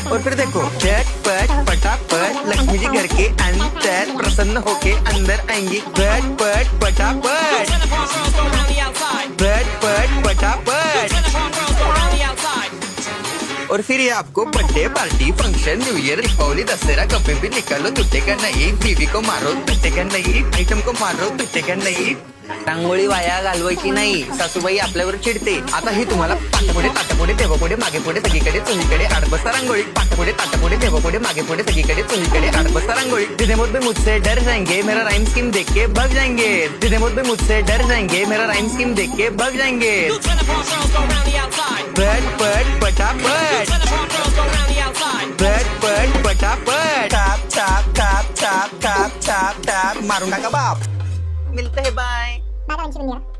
और फिर देखो झटपट पटापट लक्ष्मी जी घर के अंदर प्रसन्न होके अंदर आएंगी। झटपट पटापट झटपट पटापट। और फिर ये आपको birthday party function new year Deepawali Dussehra कभी भी निकालो तुटे का नहीं। बीवी को मारो तुटे का नहीं, आइटम को मारो तुटे का नहीं। रांगोळी वाया घालवायची नाही, सासूबाई आपल्यावर चिडते। आता ही तुम्हाला पाठपुढे ताटपुढे देवपुढे मागे पुढे सगळीकडे चोहीकडे आडबस्ता रांगोळी। पाठपुढे ताटपुढे देवपुढे मागे पुढे सगळीकडे चोहीकडे आडबस्ता रांगोळी। जिधे मुझ भी मुझसे डर जाएंगे मेरा राइम स्कीम देख के भाग जाएंगे। जिधे मुझ भी मुझसे डर जाएंगे मेरा राइम स्कीम देख के भाग जाएंगे। झटपट पटापट झटपट पटापट top top top top top top top मारून टाका बाप। मिलते हैं बाय। Bye bye